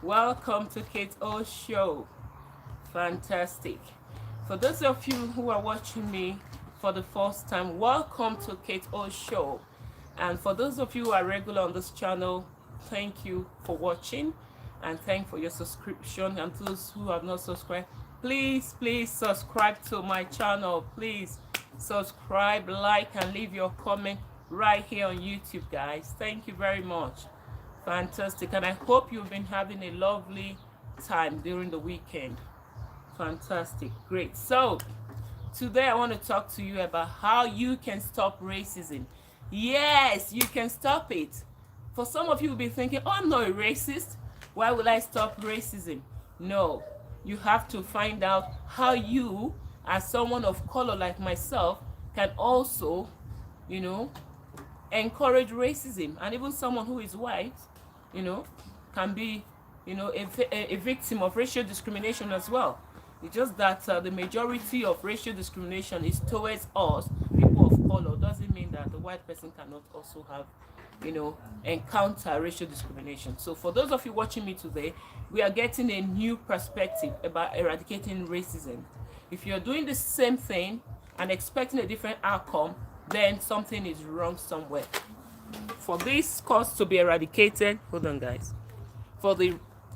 Welcome to Kate O Show. Fantastic. For those of you who are watching me for the first time, welcome to Kate O Show. And for those of you who are regular on this channel, thank you for watching and thank for your subscription. And those who have not subscribed, please subscribe to my channel. Please subscribe, like, and leave your comment right here on YouTube, guys. Thank you very much. Fantastic. And I hope you've been having a lovely time during the weekend. Fantastic. Great. So today I want to talk to you about how you can stop racism. Yes, you can stop it. For some of you will be thinking, oh, I'm not a racist. Why will I stop racism? No, you have to find out how you, as someone of color like myself, can also, encourage racism. And even someone who is white, can be, a victim of racial discrimination as well. It's just that the majority of racial discrimination is towards us, people of color. Doesn't mean that the white person cannot also have, encounter racial discrimination. So for those of you watching me today, we are getting a new perspective about eradicating racism. If you're doing the same thing and expecting a different outcome, then something is wrong somewhere. For this cause to be eradicated, hold on guys, for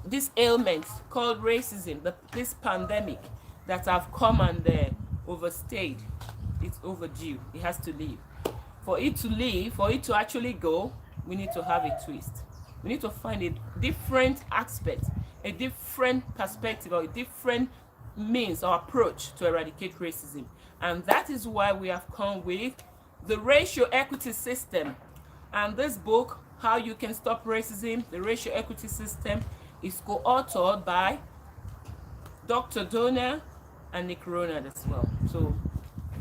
this ailment called racism, this pandemic that have come and overstayed, it's overdue. It has to leave. For it to leave, for it to actually go, we need to have a twist. We need to find a different aspect, a different perspective, or a different means or approach to eradicate racism. And that is why we have come with the racial equity system. And this book, How You Can Stop Racism, the Racial Equity System, is co-authored by Dr. Donna and Nick Ronald as well. So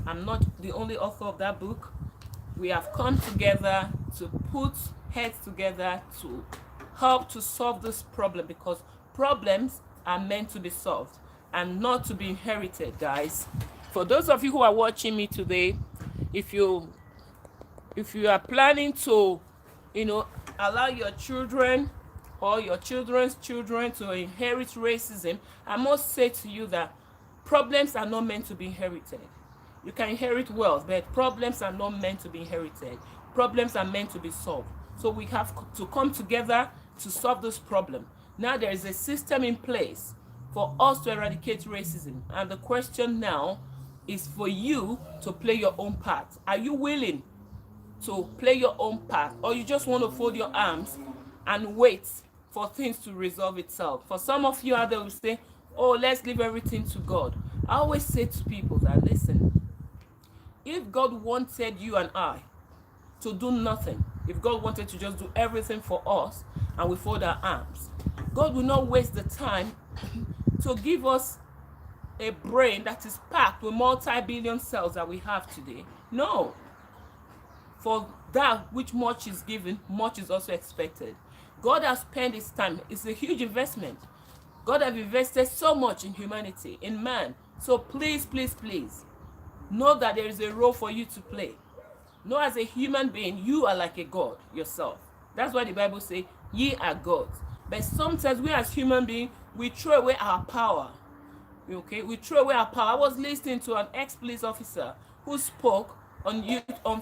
I'm not the only author of that book. We have come together to put heads together to help to solve this problem, because problems are meant to be solved and not to be inherited, guys. For those of you who are watching me today, if you are planning to, allow your children or your children's children to inherit racism, I must say to you that problems are not meant to be inherited. You can inherit wealth, but problems are not meant to be inherited. Problems are meant to be solved. So we have to come together to solve this problem. Now there is a system in place for us to eradicate racism. And the question now is for you to play your own part. Are you willing to play your own part, or you just want to fold your arms and wait for things to resolve itself? For some of you out there will say, oh, let's leave everything to God. I always say to people that, listen, if God wanted you and I to do nothing, if God wanted to just do everything for us and we fold our arms, God will not waste the time to give us a brain that is packed with multi-billion cells that we have today. No. For that which much is given, much is also expected. God has spent his time. It's a huge investment. God has invested so much in humanity, in man. So please know that there is a role for you to play. Know as a human being, you are like a God yourself. That's why the Bible says, ye are gods. But sometimes we as human beings, we throw away our power. Okay, we throw away our power. I was listening to an ex-police officer who spoke on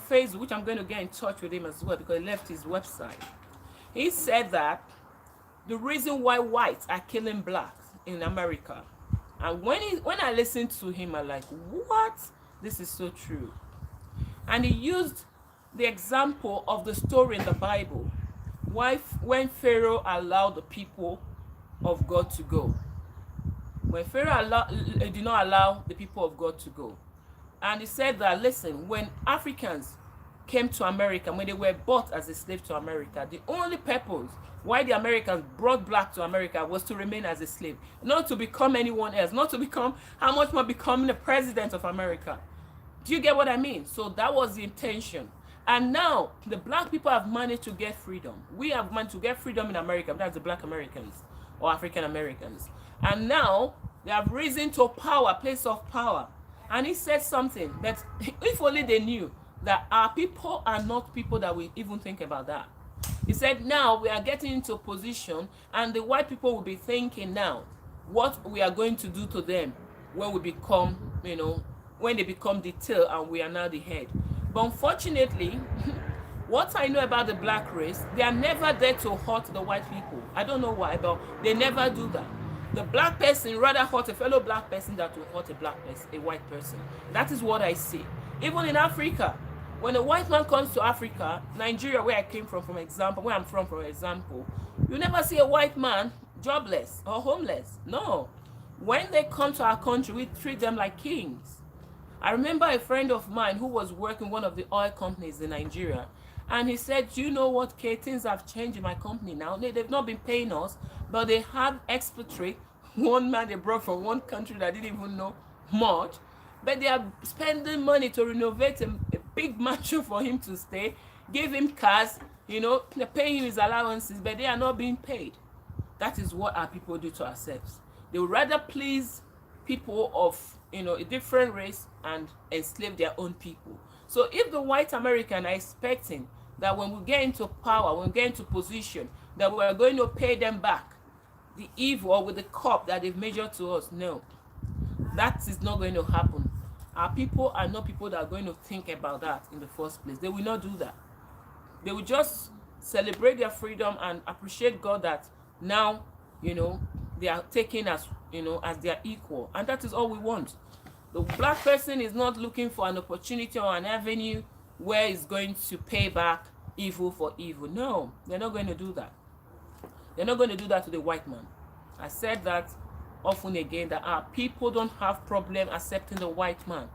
Facebook, which I'm going to get in touch with him as well because he left his website. He said that the reason why whites are killing blacks in America, and when I listened to him, I'm like, what? This is so true. And he used the example of the story in the Bible, when Pharaoh allowed the people of God to go. When Pharaoh did not allow the people of God to go. And he said that, listen, when Africans came to America, when they were bought as a slave to America, the only purpose why the Americans brought black to America was to remain as a slave, not to become anyone else, not to become, how much more becoming the president of America. Do you get what I mean? So that was the intention. And now the black people have managed to get freedom. We have managed to get freedom in America. That's the black Americans or African Americans. And now they have risen to power, place of power. And he said something that if only they knew that our people are not people that will even think about that. He said, now we are getting into a position, and the white people will be thinking now what we are going to do to them when we become, when they become the tail and we are now the head. But unfortunately, what I know about the black race, they are never there to hurt the white people. I don't know why, but they never do that. The black person rather hurt a fellow black person than to hurt a black person, a white person. That is what I see. Even in Africa, when a white man comes to Africa, Nigeria, where I came from, for example, where I'm from, for example, you never see a white man jobless or homeless. No. When they come to our country, we treat them like kings. I remember a friend of mine who was working one of the oil companies in Nigeria, and he said, you know what, Kate, things have changed in my company now. They've not been paying us, but they have expatriate, one man they brought from one country that didn't even know much, but they are spending money to renovate a big mansion for him to stay, give him cars, they're paying him his allowances, but they are not being paid. That is what our people do to ourselves. They would rather please people of a different race and enslave their own people. So if the white American are expecting that when we get into power, when we get into position, that we are going to pay them back the evil or with the cup that they've measured to us, no, that is not going to happen. Our people are not people that are going to think about that in the first place. They will not do that. They will just celebrate their freedom and appreciate God that now, they are taken as, as their equal. And that is all we want. The black person is not looking for an opportunity or an avenue where he's going to pay back evil for evil. No, they're not going to do that. They're not going to do that to the white man. I said that often again, that our people don't have problem accepting the white man.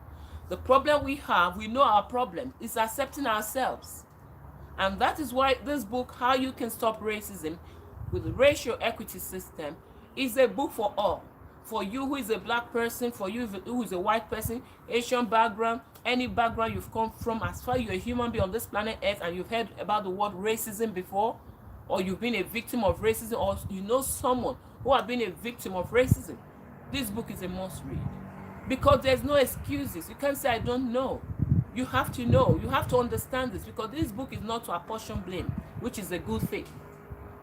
The problem we have, we know our problem, is accepting ourselves. And that is why this book, How You Can Stop Racism with the Racial Equity System, is a book for all. For you who is a black person, for you who is a white person, Asian background, any background you've come from, as far as you're a human being on this planet Earth and you've heard about the word racism before, or you've been a victim of racism, or you know someone who has been a victim of racism, this book is a must read. Because there's no excuses. You can't say, I don't know. You have to know. You have to understand this, because this book is not to apportion blame, which is a good thing.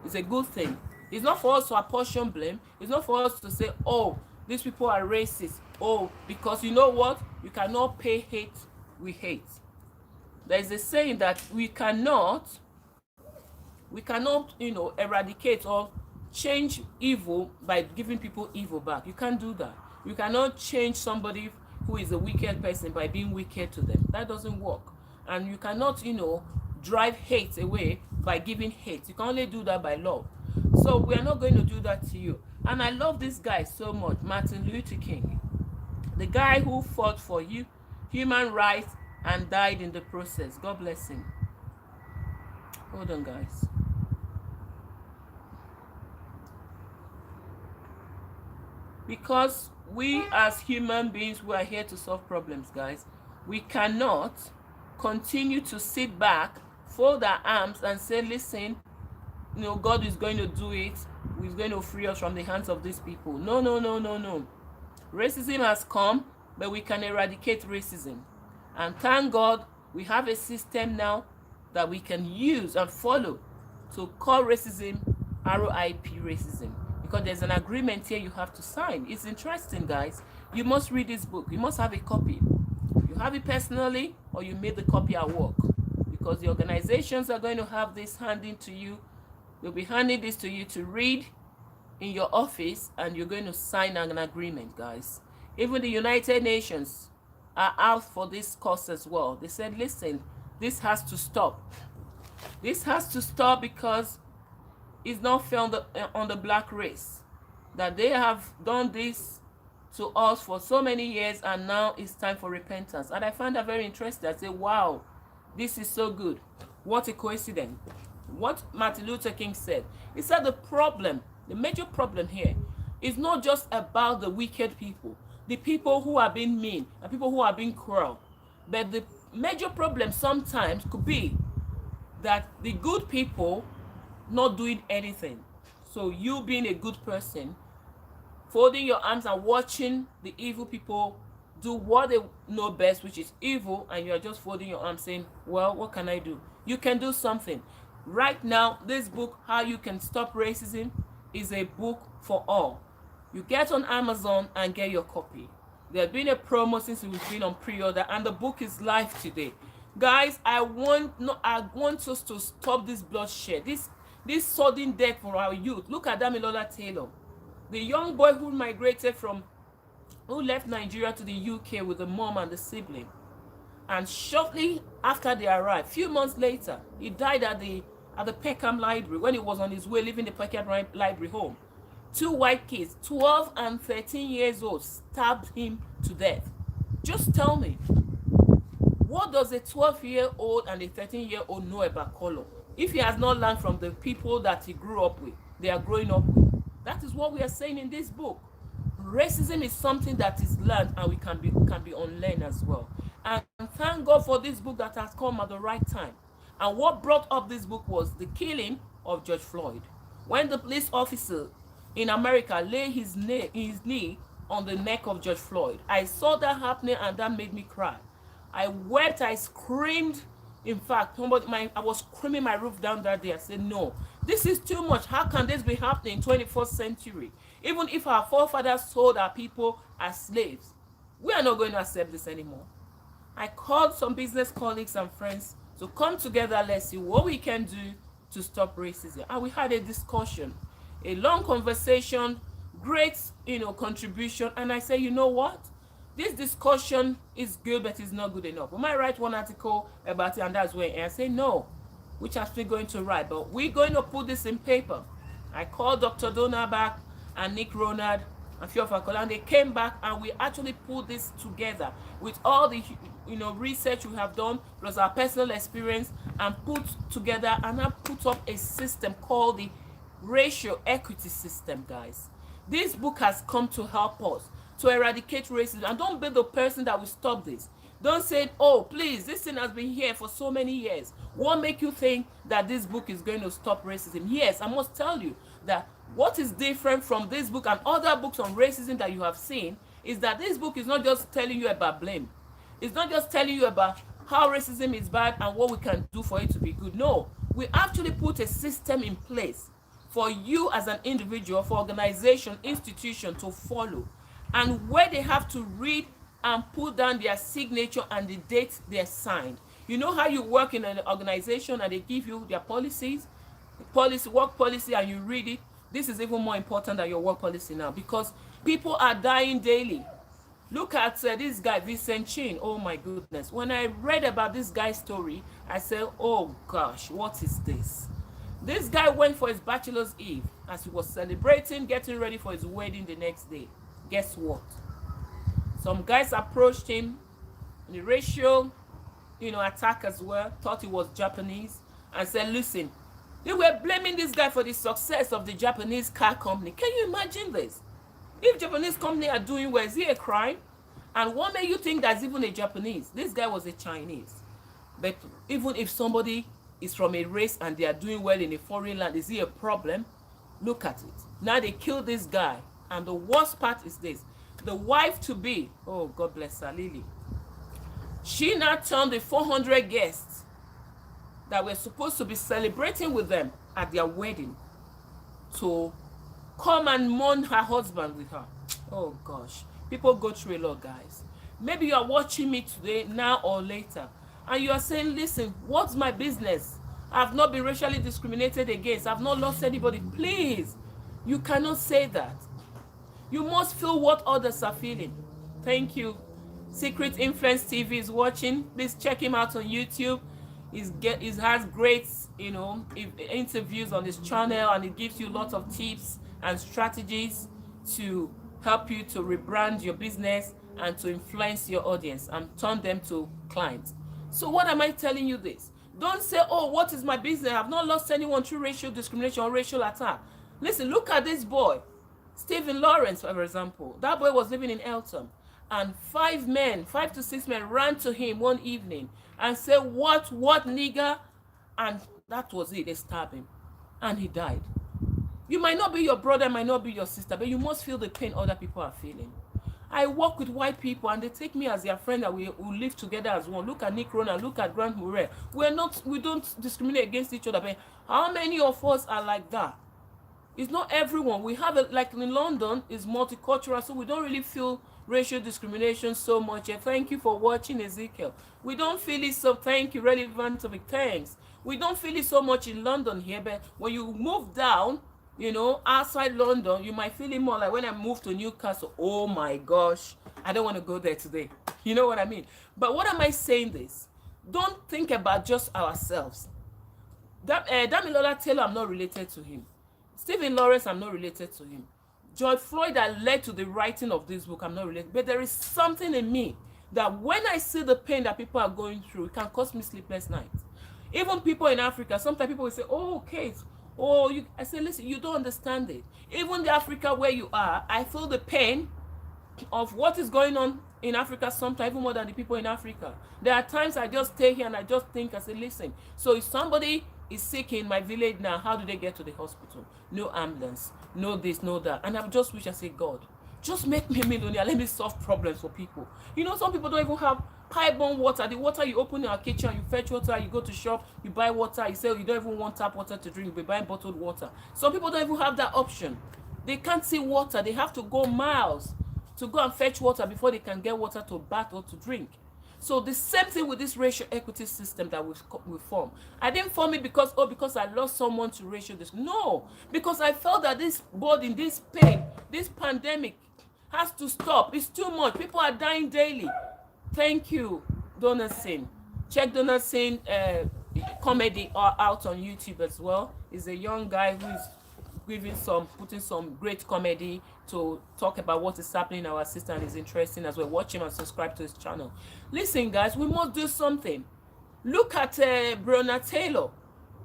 It's a good thing. It's not for us to apportion blame. It's not for us to say, oh, these people are racist. Oh, because you know what? You cannot pay hate with hate. There is a saying that we cannot, eradicate or change evil by giving people evil back. You can't do that. You cannot change somebody who is a wicked person by being wicked to them. That doesn't work. And you cannot, drive hate away by giving hate. You can only do that by love. So we are not going to do that to you. And I love this guy so much, Martin Luther King, the guy who fought for you human rights and died in the process. God bless him. Hold on, guys. Because we as human beings, we are here to solve problems, guys. We cannot continue to sit back, fold our arms and say, listen, God is going to do it. He's going to free us from the hands of these people. No, no, no, no, no. Racism has come, but we can eradicate racism. And thank God we have a system now that we can use and follow to call racism RIP racism. Because there's an agreement here you have to sign. It's interesting, guys. You must read this book. You must have a copy. You have it personally, or you made the copy at work. Because the organizations are going to have this handing to you. They'll be handing this to you to read in your office, and you're going to sign an agreement, guys. Even the United Nations are out for this cause as well. They said, listen, this has to stop. This has to stop because it's not fair on the black race. That they have done this to us for so many years, and now it's time for repentance. And I find that very interesting. I say, wow, this is so good. What a coincidence. What Martin Luther King said. He said the major problem here is not just about the wicked people, the people who are being mean, and people who are being cruel. But the major problem sometimes could be that the good people not doing anything. So you being a good person, folding your arms and watching the evil people do what they know best, which is evil, and you're just folding your arms saying, well, what can I do? You can do something. Right now, this book, How You Can Stop Racism, is a book for all. You get on Amazon and get your copy. There's been a promo since it was been on pre-order, and the book is live today. Guys, I want us to stop this bloodshed, this sudden death for our youth. Look at Damilola Taylor, the young boy who left Nigeria to the UK with the mom and the sibling. And shortly after they arrived, few months later, he died at the Peckham Library when he was on his way leaving the Peckham Library home. Two white kids, 12 and 13 years old, stabbed him to death. Just tell me, what does a 12-year-old and a 13-year-old know about color if he has not learned from the people that he grew up with, they are growing up with? That is what we are saying in this book. Racism is something that is learned, and we can be unlearned as well. And thank God for this book that has come at the right time. And what brought up this book was the killing of George Floyd. When the police officer in America laid his knee on the neck of George Floyd, I saw that happening, and that made me cry. I wept, I screamed. In fact, I was screaming my roof down that day. I said, no, this is too much. How can this be happening in 21st century? Even if our forefathers sold our people as slaves, we are not going to accept this anymore. I called some business colleagues and friends to come together. Let's see what we can do to stop racism. And we had a discussion, a long conversation, great, contribution. And I said, you know what? This discussion is good, but it's not good enough. We might write one article about it, and that's where. And I say, no, which I'm still going to write, but we're going to put this in paper. I called Dr. Donna back and Nick Ronald and few of our colleagues, and they came back, and we actually put this together with all the research we have done plus our personal experience, and put together and I put up a system called the racial equity system, guys. This book has come to help us to eradicate racism. And don't be the person that will stop this. Don't say, oh, please, this thing has been here for so many years. What makes you think that this book is going to stop racism? Yes, I must tell you that what is different from this book and other books on racism that you have seen is that this book is not just telling you about blame. It's not just telling you about how racism is bad and what we can do for it to be good. No, we actually put a system in place for you as an individual, for organization, institution to follow, and where they have to read and put down their signature and the date they're signed. You know how you work in an organization and they give you their work policy, and you read it? This is even more important than your work policy now, because people are dying daily. Look at this guy, Vincent Chin. Oh my goodness. When I read about this guy's story, I said, oh gosh, what is this? This guy went for his bachelor's eve as he was celebrating, getting ready for his wedding the next day. Guess what? Some guys approached him in a racial, attack as well, thought he was Japanese, and said, listen, they were blaming this guy for the success of the Japanese car company. Can you imagine this? If Japanese company are doing well, is it a crime? And what made you think that's even a Japanese? This guy was a Chinese. But even if somebody is from a race and they are doing well in a foreign land, is it a problem? Look at it. Now they killed this guy. And the worst part is this. The wife-to-be, oh, God bless her, Lily. She now turned the 400 guests that were supposed to be celebrating with them at their wedding to come and mourn her husband with her. Oh, gosh. People go through a lot, guys. Maybe you are watching me today, now or later, and you are saying, listen, what's my business? I've not been racially discriminated against. I've not lost anybody. Please, you cannot say that. You must feel what others are feeling. Thank you. Secret Influence TV is watching. Please check him out on YouTube. He has great, interviews on his channel, and it gives you lots of tips and strategies to help you to rebrand your business and to influence your audience and turn them to clients. So what am I telling you this? Don't say, oh, what is my business? I've not lost anyone through racial discrimination or racial attack. Listen, look at this boy. Stephen Lawrence, for example. That boy was living in Eltham, and 5 to 6 men ran to him one evening and said, what nigger? And that was it. They stabbed him and he died. You might not be your brother, might not be your sister, but you must feel the pain other people are feeling. I work with white people and they take me as their friend and we live together as one. Look at Nick Rona, look at Grant Murray. We don't discriminate against each other. But how many of us are like that? It's not everyone. We have it like in London, it's multicultural, so we don't really feel racial discrimination so much. And thank you for watching, Ezekiel. We don't feel it, so thank you, relevant topic. Thanks. We don't feel it so much in London here, but when you move down, you know, outside London, you might feel it more. Like when I moved to Newcastle, oh my gosh, I don't want to go there today. You know what I mean? But what am I saying this? Don't think about just ourselves. Damilola Taylor, I'm not related to him. Stephen Lawrence, I'm not related to him. George Floyd that led to the writing of this book, I'm not related. But there is something in me that when I see the pain that people are going through, it can cause me sleepless nights. Even people in Africa, sometimes people will say, oh, Kate, oh, I say, listen, you don't understand it. Even the Africa where you are, I feel the pain of what is going on in Africa sometimes, even more than the people in Africa. There are times I just stay here and I just think, I say, listen, so if somebody is sick in my village now, how do they get to the hospital? No ambulance, no this, no that. And I just wish, I say, God, just make me a millionaire. Let me solve problems for people. You know, some people don't even have pipe-borne water. The water you open in your kitchen, you fetch water, you go to shop, you buy water, you say you don't even want tap water to drink, you be buying bottled water. Some people don't even have that option. They can't see water. They have to go miles to go and fetch water before they can get water to bath or to drink. So the same thing with this racial equity system that we form. I didn't form it because I lost someone to racial discrimination. No, because I felt that this burden, this pain, this pandemic has to stop. It's too much. People are dying daily. Thank you, Donaldson. Check Donaldson comedy out on YouTube as well. He's a young guy who's putting some great comedy to talk about what is happening in our system, and is interesting as well. Watch him and subscribe to his channel. Listen, guys, we must do something. Look at Breonna Taylor.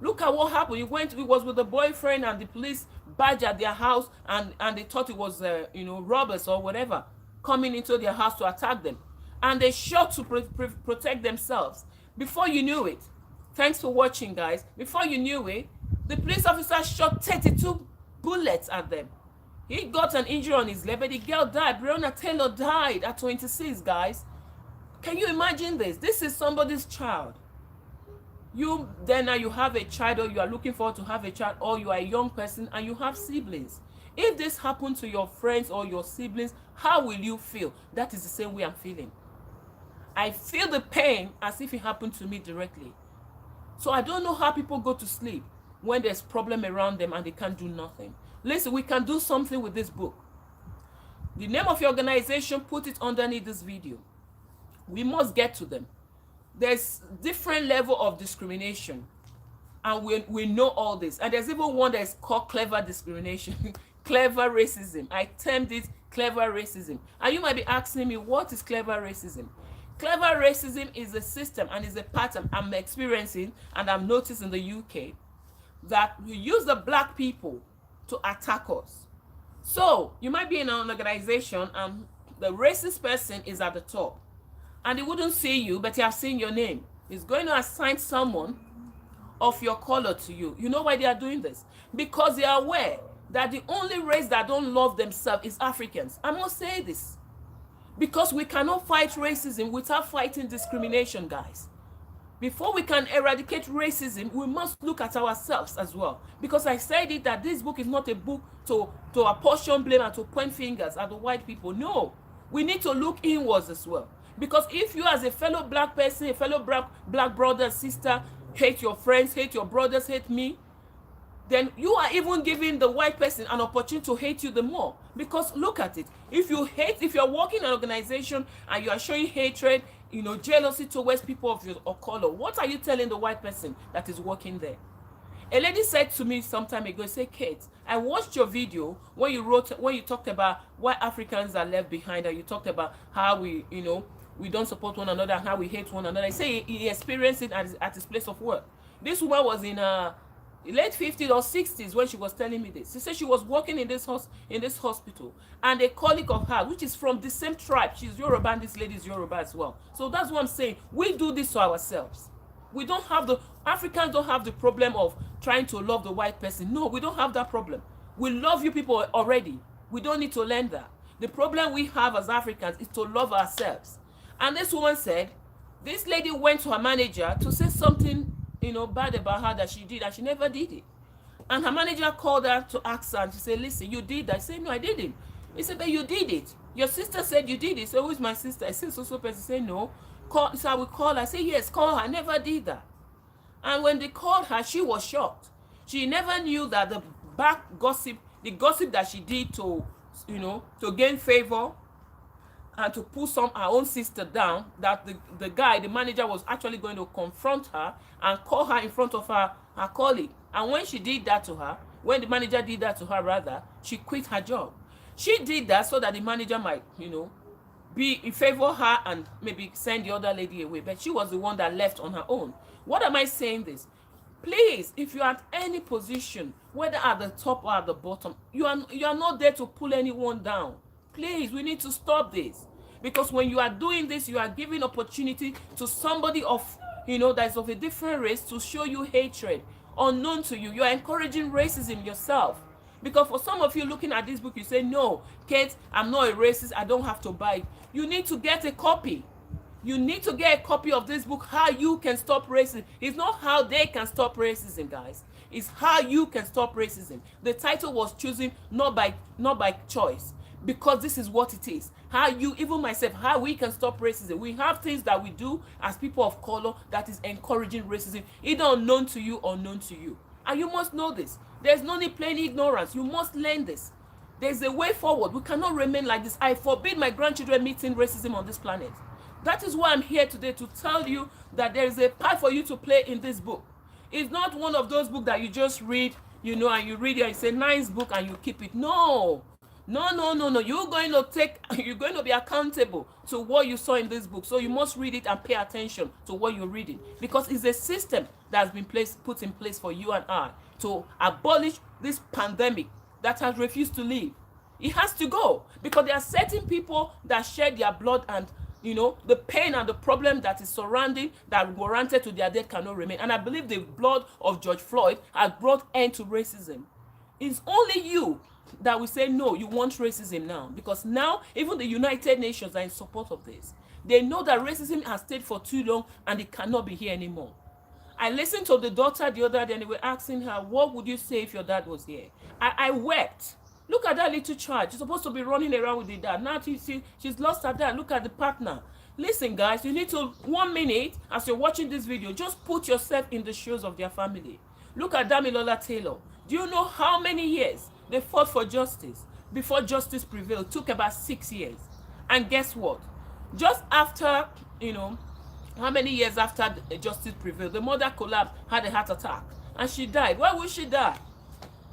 Look at what happened. He was with a boyfriend, and the police badged at their house, and they thought it was robbers or whatever coming into their house to attack them, and they shot to protect themselves. Before you knew it, thanks for watching, guys. Before you knew it, the police officer shot 32 bullets at them. He got an injury on his leg, but the girl died. Breonna Taylor died at 26, guys. Can you imagine this? This is somebody's child. You have a child, or you are looking forward to have a child, or you are a young person and you have siblings. If this happened to your friends or your siblings, how will you feel? That is the same way I'm feeling. I feel the pain as if it happened to me directly. So I don't know how people go to sleep when there's problem around them and they can't do nothing. Listen, we can do something with this book. The name of your organization, put it underneath this video. We must get to them. There's different level of discrimination, and we know all this. And there's even one that is called clever discrimination, clever racism. I termed it clever racism. And you might be asking me, what is clever racism? Clever racism is a system and is a pattern I'm experiencing and I've noticed in the UK, that we use the black people to attack us. So you might be in an organization and the racist person is at the top, and he wouldn't see you, but he has seen your name. He's going to assign someone of your color to you. You know why they are doing this? Because they are aware that the only race that don't love themselves is Africans. I must say this, because we cannot fight racism without fighting discrimination, guys. Before we can eradicate racism, we must look at ourselves as well. Because I said it, that this book is not a book to apportion blame and to point fingers at the white people. No, we need to look inwards as well. Because if you as a fellow black person, a fellow black brother, sister, hate your friends, hate your brothers, hate me, then you are even giving the white person an opportunity to hate you the more. Because look at it. If you're working in an organization and you are showing hatred, jealousy towards people of your color, what are you telling the white person that is working there? A lady said to me some time ago, say, Kate, I watched your video when you talked about why Africans are left behind, and you talked about how we don't support one another and how we hate one another. I say he experienced it at his place of work. This woman was in late 50s or 60s when she was telling me this. She said she was working in this hospital, and a colleague of hers, which is from the same tribe, she's Yoruba, and this lady is Yoruba as well. So that's what I'm saying. We do this to ourselves. Africans don't have the problem of trying to love the white person. No, we don't have that problem. We love you people already. We don't need to learn that. The problem we have as Africans is to love ourselves. And this woman said, this lady went to her manager to say something, bad about her that she did, and she never did it. And her manager called her to ask her, and she said, listen, you did that. She said, no, I didn't. He said, but you did it. Your sister said you did it. So who is my sister? I said, so person. Say no. Call. So I will call her. I said, yes, call her. I never did that. And when they called her, she was shocked. She never knew that the back gossip, the gossip that she did to, to gain favor and to put her own sister down, that the guy, the manager, was actually going to confront her and call her in front of her colleague. And when she did that to her, when the manager did that to her rather, she quit her job. She did that so that the manager might, be in favor of her and maybe send the other lady away. But she was the one that left on her own. What am I saying this? Please, if you're at any position, whether at the top or at the bottom, you are not there to pull anyone down. Please, we need to stop this. Because when you are doing this, you are giving opportunity to somebody of, that's of a different race to show you hatred unknown to you. You are encouraging racism yourself. Because for some of you looking at this book, you say, no, Kate, I'm not a racist. I don't have to buy it. You need to get a copy. You need to get a copy of this book, How You Can Stop Racism. It's not how they can stop racism, guys. It's how you can stop racism. The title was chosen not by choice, because this is what it is. How you, even myself, how we can stop racism. We have things that we do as people of color that is encouraging racism, either unknown to you or known to you. And you must know this. There's no need plain ignorance. You must learn this. There's a way forward. We cannot remain like this. I forbid my grandchildren meeting racism on this planet. That is why I'm here today, to tell you that there is a part for you to play in this book. It's not one of those books that you just read, and you read it and it's a nice book and you keep it. No. You're going to be accountable to what you saw in this book. So you must read it and pay attention to what you're reading, because it's a system that has been put in place for you and I to abolish this pandemic that has refused to leave. It has to go, because there are certain people that shed their blood, and the pain and the problem that is surrounding, that warranted to their death, cannot remain. And I believe the blood of George Floyd has brought end to racism. It's only you that will say, no, you want racism now. Because now, even the United Nations are in support of this. They know that racism has stayed for too long and it cannot be here anymore. I listened to the daughter the other day, and they were asking her, what would you say if your dad was here? I wept. Look at that little child. She's supposed to be running around with the dad. Now she's lost her dad. Look at the partner. Listen, guys, you need to, 1 minute, as you're watching this video, just put yourself in the shoes of their family. Look at Damilola Taylor. Do you know how many years they fought for justice before justice prevailed? It took about 6 years. And guess what? Just after, how many years after justice prevailed, the mother collapsed, had a heart attack, and she died. Why would she die?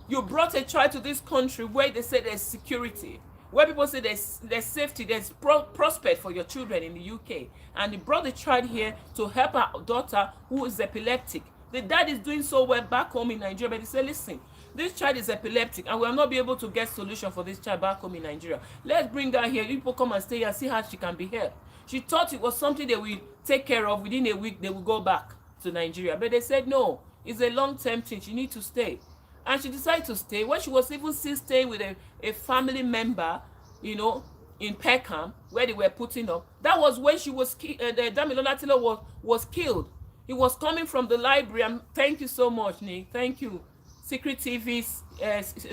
You brought a child to this country where they say there's security, where people say there's safety, there's prospect for your children in the UK. And you brought the child here to help our daughter who is epileptic. The dad is doing so well back home in Nigeria, but they say, listen, this child is epileptic and we will not be able to get solution for this child back home in Nigeria. Let's bring her here. People come and stay here and see how she can be helped. She thought it was something they will take care of. Within a week, they will go back to Nigeria. But they said, no, it's a long-term thing. She needs to stay. And she decided to stay. When she was even still staying with a family member, in Peckham, where they were putting up, that was when she was Damilola Taylor was killed. He was coming from the library. And thank you so much, Nick. Thank you. Secret TV's,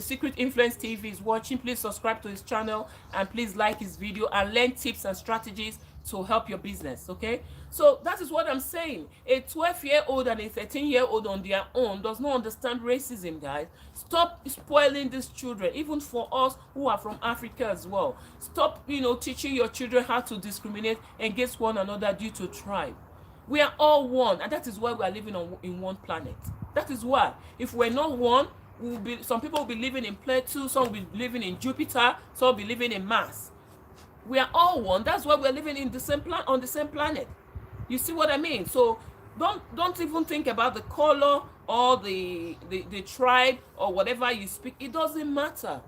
Secret Influence TV is watching. Please subscribe to his channel and please like his video and learn tips and strategies to help your business, okay? So that is what I'm saying. A 12-year-old and a 13-year-old on their own does not understand racism, guys. Stop spoiling these children, even for us who are from Africa as well. Stop, teaching your children how to discriminate against one another due to tribe. We are all one, and that is why we are living in one planet. That is why. If we're not one, some people will be living in Plato, some will be living in Jupiter, some will be living in Mars. We are all one. That's why we're living in on the same planet. You see what I mean? So don't even think about the color or the tribe or whatever you speak. It doesn't matter.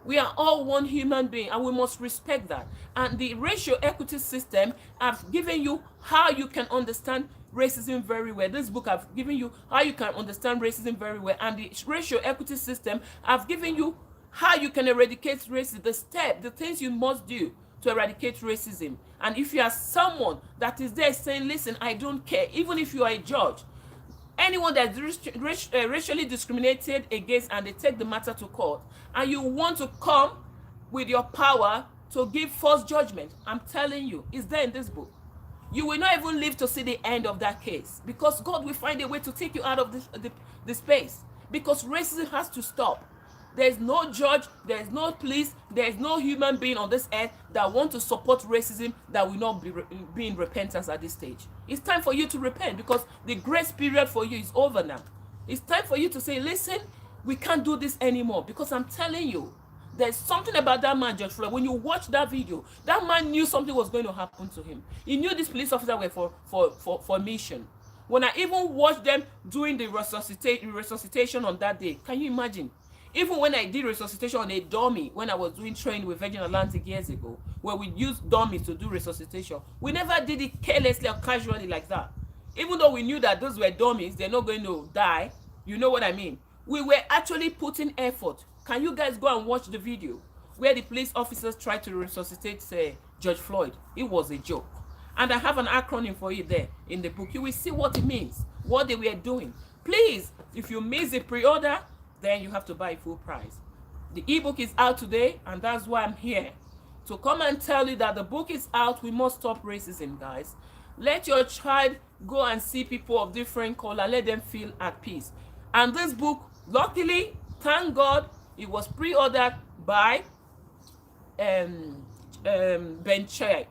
We are all one human being, and we must respect that. And the racial equity system, I've given you how you can understand racism very well. This book, I've given you how you can understand racism very well. And the racial equity system, I've given you how you can eradicate racism, the things you must do to eradicate racism. And if you are someone that is there saying, listen, I don't care, even if you are a judge, anyone that's racially discriminated against and they take the matter to court, and you want to come with your power to give false judgment, I'm telling you, it's there in this book. You will not even live to see the end of that case, because God will find a way to take you out of this space, because racism has to stop. There's no judge, there's no police, there's no human being on this earth that want to support racism that will not be in repentance at this stage. It's time for you to repent, because the grace period for you is over now. It's time for you to say, listen, we can't do this anymore, because I'm telling you, there's something about that man, George Floyd. When you watch that video, that man knew something was going to happen to him. He knew these police officers were for mission. When I even watched them doing the resuscitation on that day, can you imagine? Even when I did resuscitation on a dummy, when I was doing training with Virgin Atlantic years ago, where we used dummies to do resuscitation, we never did it carelessly or casually like that. Even though we knew that those were dummies, they're not going to die. You know what I mean? We were actually putting effort. Can you guys go and watch the video where the police officers tried to resuscitate George Floyd? It was a joke. And I have an acronym for you there in the book. You will see what it means, what they were doing. Please, if you miss the pre-order, then you have to buy full price. The ebook is out today, and that's why I'm here. To come and tell you that the book is out. We must stop racism, guys. Let your child go and see people of different color. Let them feel at peace. And this book, luckily, thank God, it was pre-ordered by Ben Chai,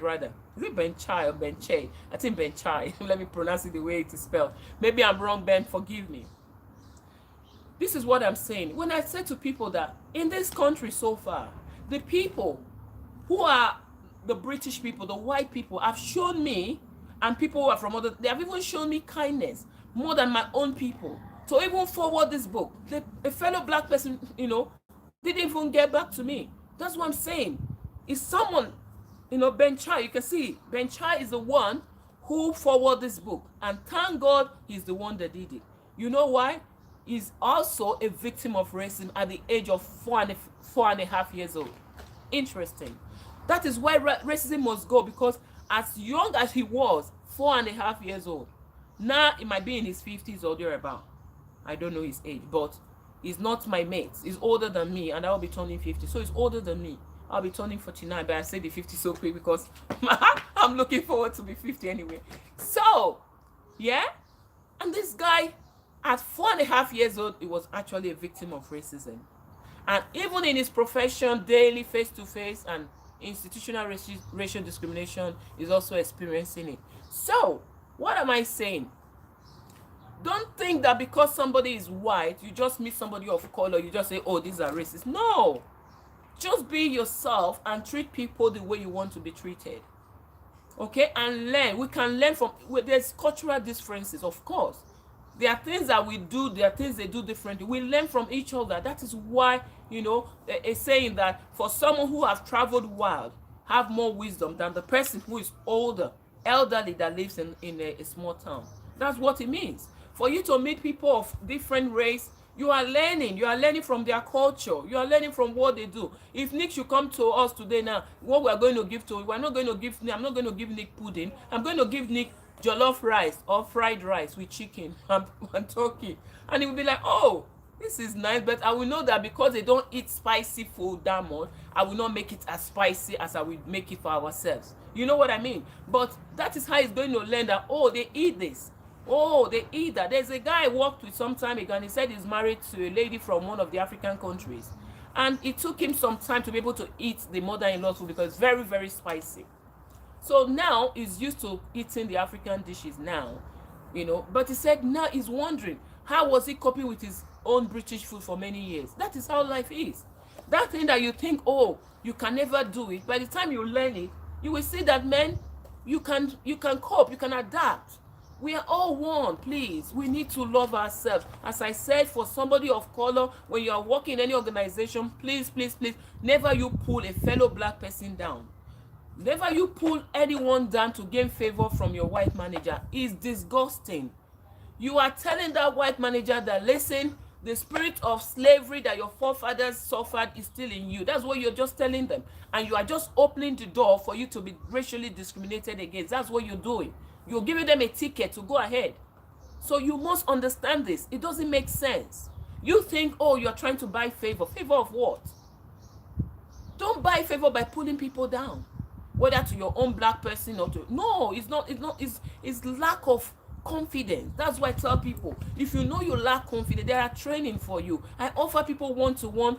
rather. Is it Ben Chai or Ben Chai? I think Ben Chai. Let me pronounce it the way it is spelled. Maybe I'm wrong, Ben. Forgive me. This is what I'm saying. When I say to people that in this country so far, the people who are the British people, the white people, have shown me, and people who are from other, they have even shown me kindness more than my own people. To even forward this book, a fellow black person, didn't even get back to me. That's what I'm saying. It's someone, Ben Chai, you can see, Ben Chai is the one who forwarded this book. And thank God he's the one that did it. You know why? He's also a victim of racism at the age of 4.5 years old. Interesting. That is why racism must go, because as young as he was, 4.5 years old, now he might be in his 50s or thereabout. I don't know his age, but he's not my mate. He's older than me, and I'll be turning 50. So he's older than me. I'll be turning 49, but I say the 50 so quick because I'm looking forward to be 50 anyway. So, yeah. And this guy, at 4.5 years old, he was actually a victim of racism. And even in his profession, daily, face-to-face, and institutional racial discrimination, is also experiencing it. So, what am I saying? Don't think that because somebody is white, you just meet somebody of color, you just say, oh, these are racist. No. Just be yourself and treat people the way you want to be treated. Okay? And learn. We can learn from, there's cultural differences, of course. There are things that we do, there are things they do differently. We learn from each other. That is why, it's saying that for someone who have traveled wild, have more wisdom than the person who is older, elderly, that lives in a small town. That's what it means. For you to meet people of different race, you are learning from their culture, you are learning from what they do. If Nick should come to us today now, what we are going to give to, I'm not going to give Nick pudding, I'm going to give Nick jollof rice or fried rice with chicken and turkey, and he will be like, oh, this is nice, but I will know that because they don't eat spicy food that much, I will not make it as spicy as I will make it for ourselves. You know what I mean? But that is how he's going to learn that, oh, they eat this. Oh, they eat that. There's a guy I worked with some time ago, and he said he's married to a lady from one of the African countries. And it took him some time to be able to eat the mother-in-law's food because it's very, very spicy. So now he's used to eating the African dishes now, But he said now he's wondering, how was he coping with his own British food for many years? That is how life is. That thing that you think, oh, you can never do it, by the time you learn it, you will see that, man, you can cope, you can adapt. We are all one, please. We need to love ourselves. As I said, for somebody of color, when you are working in any organization, please, please, please, never you pull a fellow black person down. Never you pull anyone down to gain favor from your white manager. It's disgusting. You are telling that white manager that, listen, The spirit of slavery that your forefathers suffered is still in you. That's what you're just telling them. And you are just opening the door for you to be racially discriminated against. That's what you're doing. You're giving them a ticket to go ahead. So you must understand this. It doesn't make sense. You think, oh, you're trying to buy favor. Favor of what? Don't buy favor by pulling people down, whether to your own black person or to, no, it's not, it's lack of confidence. That's why I tell people, if you know you lack confidence, there are training for you. I offer people one-to-one,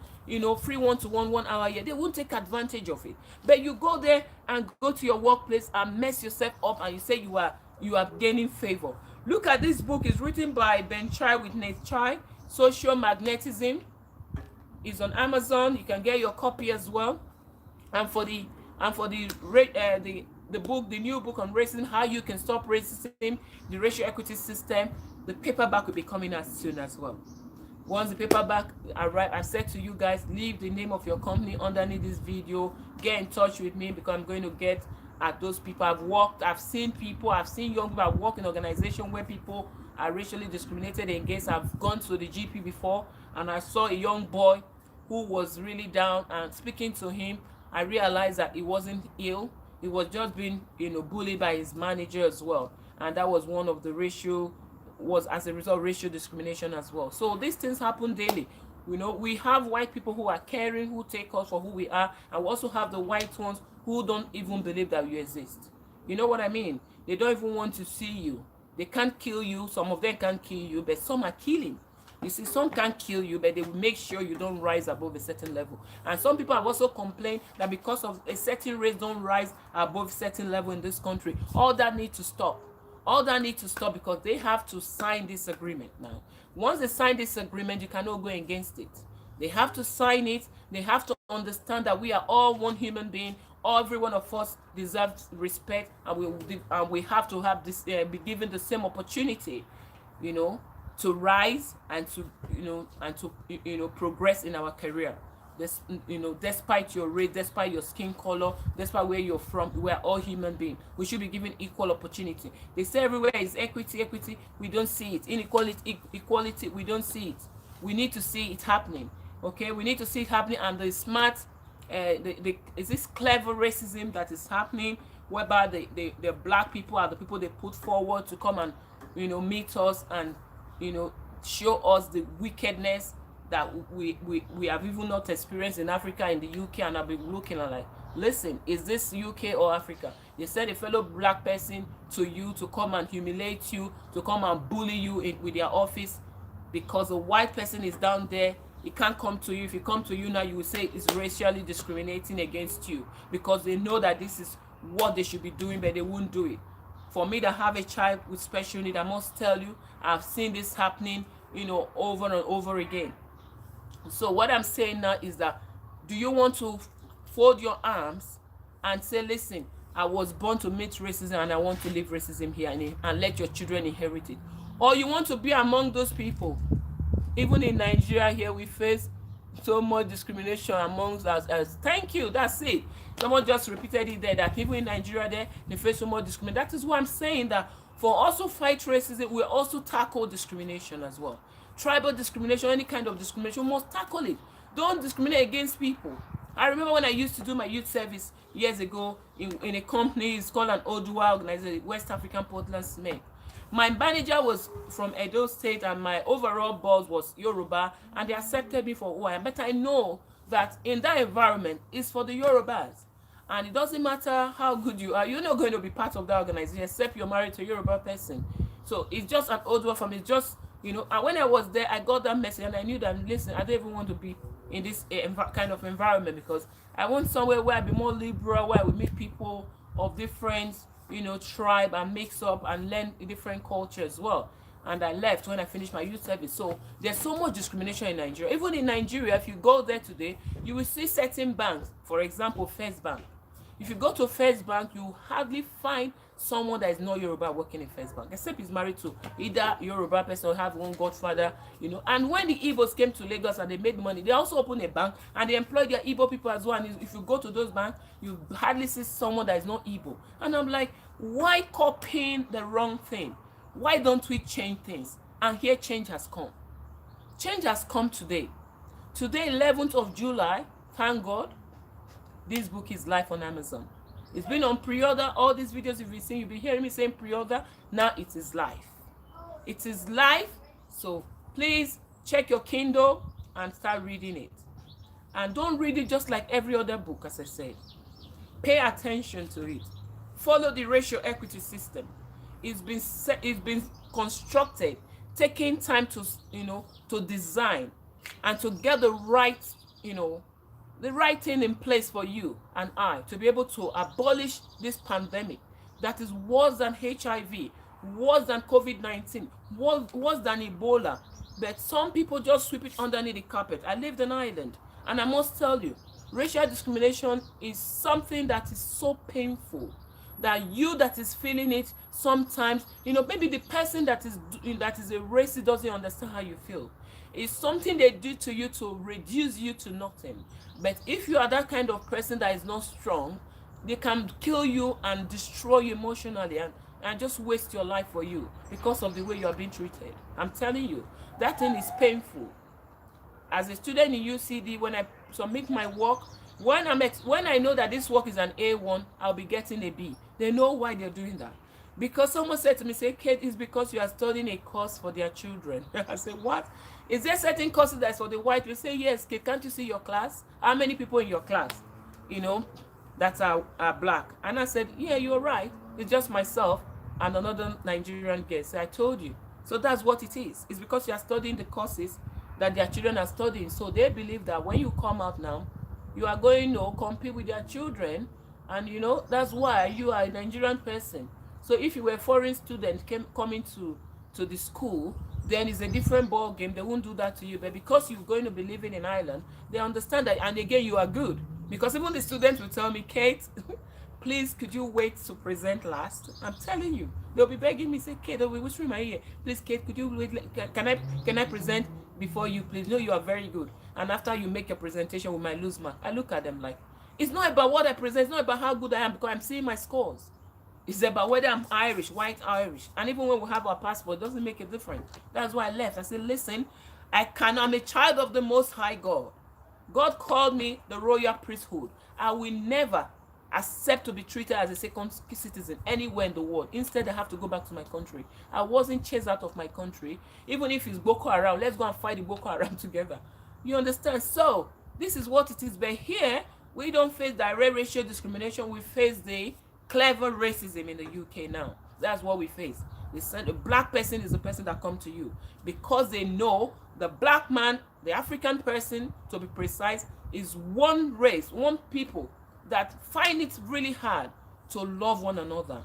free one-to-one 1 hour here. They won't take advantage of it. But you go there and go to your workplace and mess yourself up, and you say you are gaining favor. Look at this book. It's written by Ben Chai with Nate Chai, Social Magnetism. It's on Amazon. You can get your copy as well. And for the book, the new book on racism, How You Can Stop Racism, the Racial Equity System, the paperback will be coming out soon as well. Once the paperback arrives, I said to you guys, leave the name of your company underneath this video. Get in touch with me, because I'm going to get at those people. I've seen young people. I've worked in organizations where people are racially discriminated against. I've gone to the GP before, and I saw a young boy who was really down, and speaking to him, I realized that he wasn't ill. He was just being, bullied by his manager as well. And that was one of the was as a result of racial discrimination as well. So these things happen daily. We have white people who are caring, who take us for who we are, and we also have the white ones who don't even believe that you exist. You know what I mean? They don't even want to see you. They can't kill you. Some of them can't kill you, but some are killing. You see, some can't kill you, but they will make sure you don't rise above a certain level. And some people have also complained that because of a certain race don't rise above a certain level in this country. All that needs to stop. All that needs to stop, because they have to sign this agreement now. Once they sign this agreement, you cannot go against it. They have to sign it. They have to understand that we are all one human being. Every one of us deserves respect, and we have to have this be given the same opportunity, to rise and to progress in our career. This, despite your race, despite your skin color, despite where you're from, we're all human beings. We should be given equal opportunity. They say everywhere is equity. We don't see it. Inequality, equality, we don't see it. We need to see it happening. Okay, we need to see it happening. And the smart, is this clever racism that is happening, whereby the black people are the people they put forward to come and meet us and show us the wickedness that we have even not experienced in Africa, in the UK, and I've been looking at like, listen, is this UK or Africa? They send a fellow black person to you to come and humiliate you, to come and bully you with their office, because a white person is down there. He can't come to you. If he come to you now, you will say it's racially discriminating against you, because they know that this is what they should be doing, but they won't do it. For me to have a child with special need, I must tell you, I've seen this happening, over and over again. So what I'm saying now is that, do you want to fold your arms and say, listen, I was born to meet racism and I want to leave racism here and let your children inherit it? Or you want to be among those people? Even in Nigeria here, we face so much discrimination amongst us. Thank you, that's it. Someone just repeated it there, that people in Nigeria there, they face so much discrimination. That is why I'm saying that for us to fight racism, we also tackle discrimination as well. Tribal discrimination, any kind of discrimination, we must tackle it. Don't discriminate against people. I remember when I used to do my youth service years ago in a company. It's called an Odua organization, West African Portland Cement. My manager was from Edo State and my overall boss was Yoruba, and they accepted me for who I am. But I know that in that environment, it's for the Yorubas. And it doesn't matter how good you are, you're not going to be part of that organization except you're married to a Yoruba person. So it's just an Odua family. It's just, and when I was there, I got that message and I knew that, listen, I don't even want to be in this kind of environment, because I want somewhere where I be more liberal, where I will meet people of different tribe and mix up and learn a different culture as well. And I left when I finished my youth service. So there's so much discrimination in Nigeria. Even in Nigeria, if you go there today, you will see certain banks, for example, First Bank. If you go to First Bank, you hardly find someone that is not Yoruba working in First Bank, except he's married to either Yoruba person or have one godfather, And when the Igbos came to Lagos and they made money, they also opened a bank and they employed their Igbo people as well. And if you go to those banks, you hardly see someone that is not Igbo. And I'm like, why copying the wrong thing? Why don't we change things? And here change has come. Change has come today. Today, 11th of July, thank God, this book is live on Amazon. It's been on pre-order. All these videos you've been seeing, you've been hearing me saying pre-order. Now it is live. It is live. So please check your Kindle and start reading it. And don't read it just like every other book, as I said. Pay attention to it. Follow the racial equity system. It's been constructed, taking time to, to design and to get the right, the right thing in place for you and I to be able to abolish this pandemic that is worse than HIV, worse than COVID-19, worse than Ebola. But some people just sweep it underneath the carpet. I lived in Ireland, and I must tell you, racial discrimination is something that is so painful that you that is feeling it sometimes, maybe the person that is a racist doesn't understand how you feel. It's something they do to you to reduce you to nothing. But if you are that kind of person that is not strong, they can kill you and destroy you emotionally and just waste your life for you because of the way you are being treated. I'm telling you, that thing is painful. As a student in UCD, when I submit my work, when I know that this work is an A1, I'll be getting a B. They know why they're doing that. Because someone said to me, say, Kate, it's because you are studying a course for their children. I said, what? Is there certain courses that's for the white? We say, yes, Kate, can't you see your class? How many people in your class, that are black? And I said, yeah, you're right. It's just myself and another Nigerian guest. So I told you. So that's what it is. It's because you are studying the courses that their children are studying. So they believe that when you come out now, you are going to compete with their children. And, that's why you are a Nigerian person. So if you were a foreign student coming to the school, then it's a different ball game. They won't do that to you. But because you're going to be living in Ireland, they understand that. And again, you are good. Because even the students will tell me, Kate, please, could you wait to present last? I'm telling you. They'll be begging me, say, Kate, they'll be whispering in my ear, please, Kate, could you wait? Can I present before you, please? No, you are very good. And after you make your presentation, we might lose mark. I look at them like, it's not about what I present. It's not about how good I am, because I'm seeing my scores. It's about whether I'm Irish, white Irish. And even when we have our passport, it doesn't make a difference. That's why I left. I said, listen, I'm a child of the Most High God. God called me the royal priesthood. I will never accept to be treated as a second citizen anywhere in the world. Instead, I have to go back to my country. I wasn't chased out of my country. Even if it's Boko Haram, let's go and fight the Boko Haram together. You understand? So, this is what it is. But here, we don't face direct racial discrimination. We face the clever racism in the UK now. That's what we face. They said a black person is the person that come to you because they know the black man, the African person, to be precise, is one race, one people that find it really hard to love one another.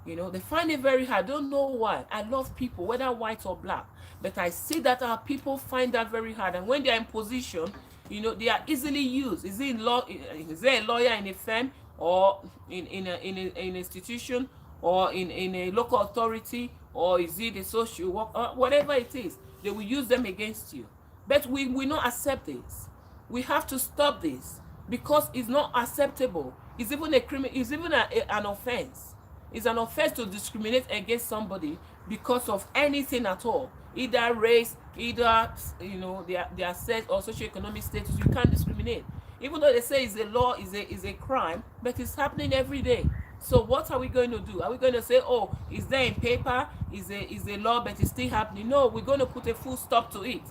They find it very hard. I don't know why. I love people, whether white or black, but I see that our people find that very hard. And when they are in position, they are easily used. Is there a lawyer in a firm, or in an institution, or in a local authority, or is it a social work, or whatever it is, they will use them against you. But we will not accept this. We have to stop this because it's not acceptable. It's even a criminal. It's even an offense. It's an offense to discriminate against somebody because of anything at all, either race, either their sex or socioeconomic status. You can't discriminate. Even though they say it's a law, is a crime, but it's happening every day. So what are we going to do? Are we going to say, oh, is there in paper, is a law, but it's still happening? No, we're going to put a full stop to it.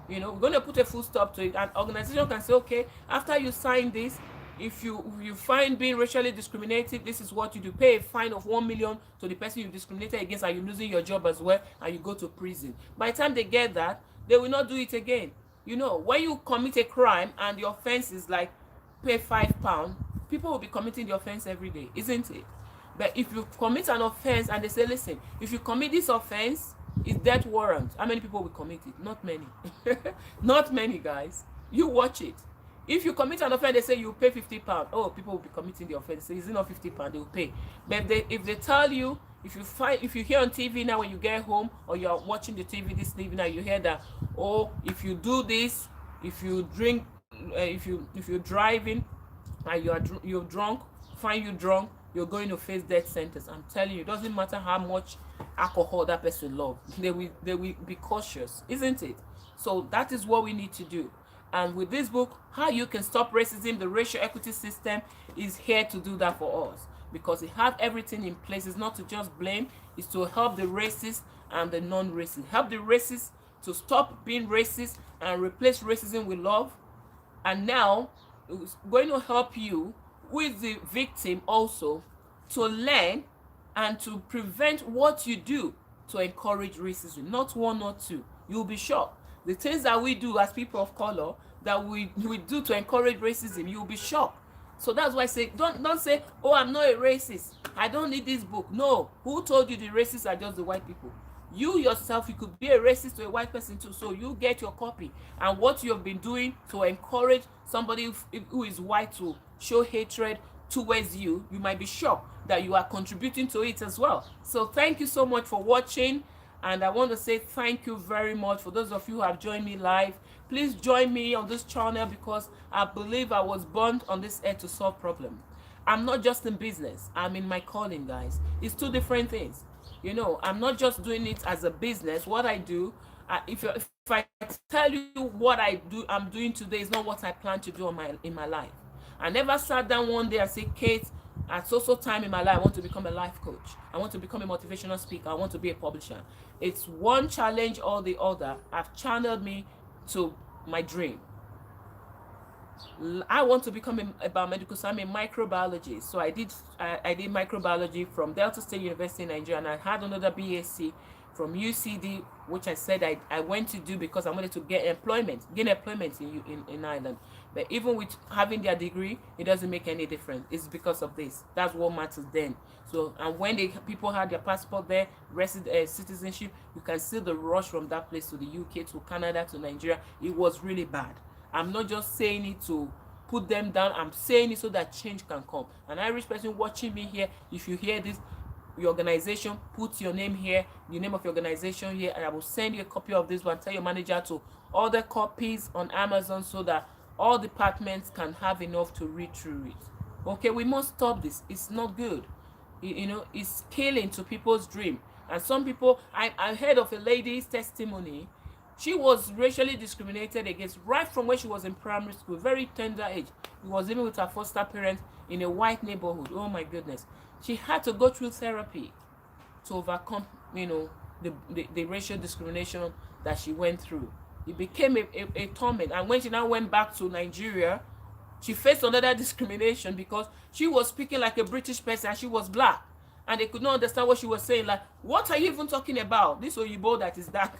We're going to put a full stop to it. An organization can say, okay, after you sign this, if you find being racially discriminated, this is what you do. Pay a fine of 1 million to the person you discriminated against, and you're losing your job as well, and you go to prison. By the time they get that, they will not do it again. When you commit a crime and the offense is like pay £5, people will be committing the offense every day, isn't it? But if you commit an offense and they say, listen, if you commit this offense, it's death warrant. How many people will commit it? Not many. Not many, guys. You watch it. If you commit an offense, they say you pay £50. Oh, people will be committing the offense. Say, is it not £50? They will pay. But if they tell you, if you hear on TV now when you get home, or you are watching the TV this evening, now you hear that, oh, if you do this, if you drink, if you're driving and you're drunk, find you drunk, you're going to face death sentence. I'm telling you, it doesn't matter how much alcohol that person loves. They will be cautious, isn't it? So that is what we need to do. And with this book, How You Can Stop Racism, the Racial Equity System, is here to do that for us, because it has everything in place. It's not to just blame, it's to help the racist and the non-racist. Help the racist to stop being racist and replace racism with love. And now it's going to help you with the victim also to learn and to prevent what you do to encourage racism. Not one or two. You'll be shocked. The things that we do as people of color, that we do to encourage racism, you'll be shocked. So that's why I say, don't say, oh, I'm not a racist, I don't need this book. No. Who told you the racists are just the white people? You yourself, you could be a racist to a white person too. So you get your copy. And what you have been doing to encourage somebody who is white to show hatred towards you, you might be shocked that you are contributing to it as well. So thank you so much for watching. And I want to say thank you very much for those of you who have joined me live. Please join me on this channel, because I believe I was born on this earth to solve problems. I'm not just in business, I'm in my calling, guys. It's two different things. You know, I'm not just doing it as a business. What I do, if I tell you what I'm doing today is not what I plan to do in my life. I never sat down one day and said, Kate, at so time in my life, I want to become a life coach. I want to become a motivational speaker. I want to be a publisher. It's one challenge or the other. I've channeled me to my dream. I want to become a biomedical, so I'm a microbiologist. So I did microbiology from Delta State University in Nigeria, and I had another BSc from UCD, which I said I went to do because I wanted to gain employment in Ireland. But even with having their degree, it doesn't make any difference. It's because of this. That's what matters then. So, and when people had their passport there, citizenship, you can see the rush from that place to the UK, to Canada, to Nigeria. It was really bad. I'm not just saying it to put them down. I'm saying it so that change can come. An Irish person watching me here, if you hear this, your organization, put your name here, the name of your organization here, and I will send you a copy of this one. Tell your manager to order copies on Amazon so that all departments can have enough to read through it. Okay, we must stop this. It's not good. You know, it's killing to people's dream. And some people, I heard of a lady's testimony. She was racially discriminated against right from when she was in primary school, very tender age. She was living with her foster parents in a white neighborhood. Oh my goodness. She had to go through therapy to overcome, you know, the racial discrimination that she went through. It became a torment. And when she now went back to Nigeria, she faced another discrimination because she was speaking like a British person and she was black. And they could not understand what she was saying. Like, what are you even talking about? This Oyibo that is dark.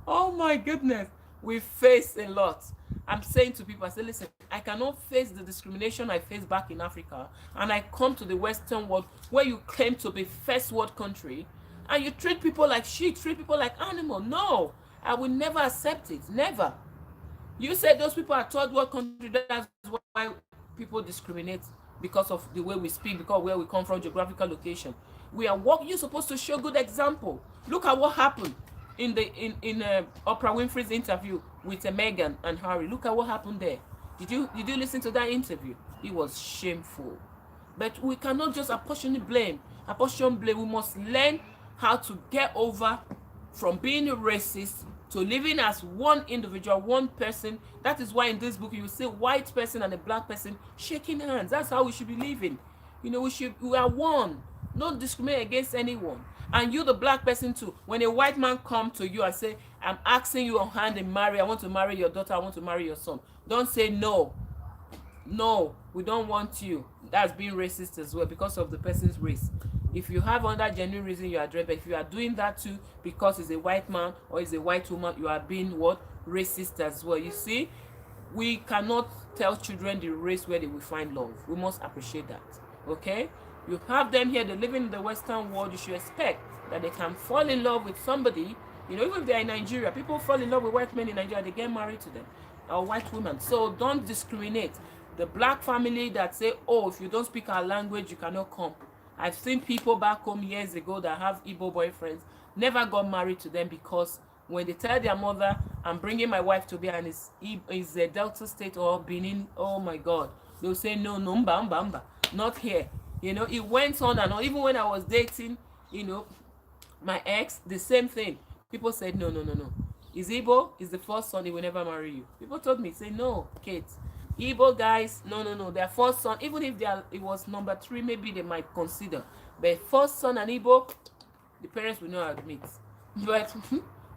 Oh my goodness. We face a lot. I'm saying to people, I say, listen, I cannot face the discrimination I faced back in Africa, and I come to the Western world where you claim to be first world country, and you treat people like shit, treat people like animal. No, I will never accept it. Never. You said those people are third world country. That's why people discriminate, because of the way we speak, because of where we come from, geographical location. We are what you're supposed to show good example. Look at what happened in Oprah Winfrey's interview with Meghan and Harry. Look at what happened there. Did you listen to that interview? It was shameful. But we cannot just apportion blame. We must learn how to get over from being a racist to living as one individual, one person. That is why in this book you see white person and a black person shaking hands. That's how we should be living. You know, we are one. Don't discriminate against anyone. And you, the black person too, when a white man come to you and say, I'm asking you on hand in marriage, I want to marry your daughter, I want to marry your son. Don't say no. No, we don't want you. That's being racist as well because of the person's race. If you have other genuine reason, you are addressed. But if you are doing that too because it's a white man or it's a white woman, you are being what? Racist as well. You see, we cannot tell children the race where they will find love. We must appreciate that. Okay? You have them here, they're living in the Western world. You should expect that they can fall in love with somebody. You know, even if they're in Nigeria, people fall in love with white men in Nigeria, they get married to them, or white women. So don't discriminate. The black family that say, oh, if you don't speak our language, you cannot come. I've seen people back home years ago that have Igbo boyfriends, never got married to them because when they tell their mother, I'm bringing my wife to be and is a Delta State or Benin, oh my God, they'll say, no, mba, not here. You know, it went on and on. Even when I was dating, you know, my ex, the same thing. People said, no. is Igbo, is the first son, he will never marry you. People told me, say, no, Kate, Igbo guys, no, their first son, even if it was number 3, maybe they might consider. But first son and Igbo, the parents will not admit. But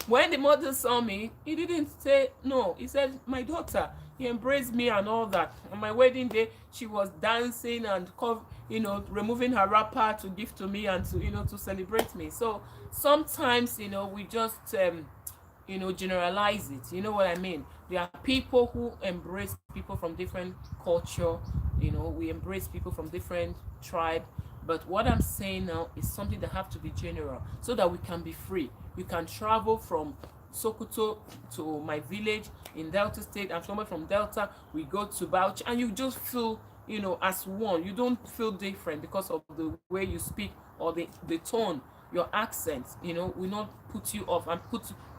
when the mother saw me, he didn't say no. He said, my daughter, he embraced me and all that. On my wedding day, she was dancing and, removing her wrapper to give to me and to, to celebrate me. So sometimes, we just, generalize it. You know what I mean? There are people who embrace people from different culture. We embrace people from different tribe. But what I'm saying now is something that have to be general so that we can be free. You can travel from Sokoto to my village in Delta State. I'm somewhere from Delta. We go to Bauchi and you just feel, as one. You don't feel different because of the way you speak or the tone, your accent, will not put you off and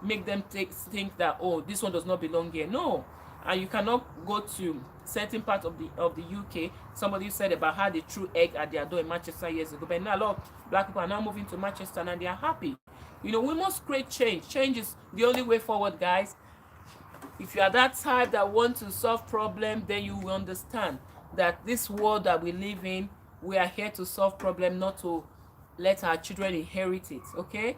make them think that, oh, this one does not belong here. No. And you cannot go to certain part of the UK. Somebody said about how they threw egg at their door in Manchester years ago, but now a lot of black people are now moving to Manchester and they are happy. We must create change. Change is the only way forward, guys. If you are that type that want to solve problem, then you will understand that this world that we live in, we are here to solve problem, not to let our children inherit it. Okay,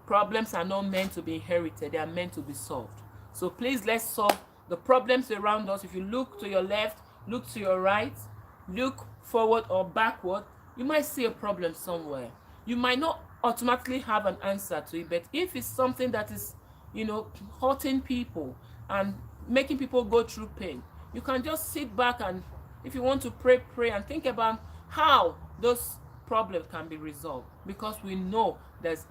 problems are not meant to be inherited, they are meant to be solved. So please, let's solve the problems around us. If you look to your left, look to your right, look forward or backward, you might see a problem somewhere. You might not automatically have an answer to it, but if it's something that is, hurting people and making people go through pain, you can just sit back and, if you want to pray and think about how those problems can be resolved. Because we know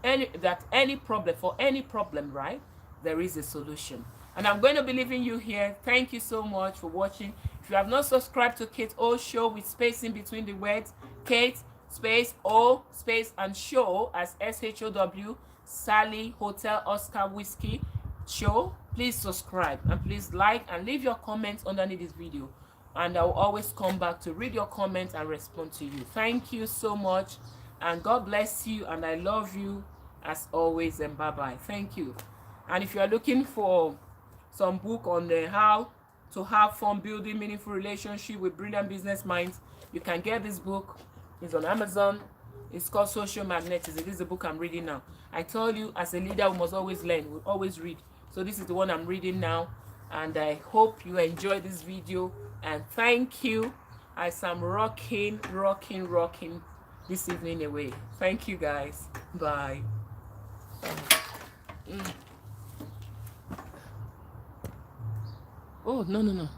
any problem, right, there is a solution. And I'm going to be leaving you here. Thank you so much for watching. If you have not subscribed to Kate O Show with space in between the words, Kate space O space and show as SHOW, Sally Hotel Oscar Whiskey Show, please subscribe and please like and leave your comments underneath this video. And I will always come back to read your comments and respond to you. Thank you so much and God bless you and I love you as always and bye-bye. Thank you. And if you are looking for some book on how to have fun building meaningful relationship with brilliant business minds, you can get this book. It's on Amazon. It's called Social Magnetism. This is the book I'm reading now. I told you, as a leader, we must always learn. We always read. So this is the one I'm reading now. And I hope you enjoy this video. And thank you, as I'm rocking this evening away. Thank you, guys. Bye. Oh, no.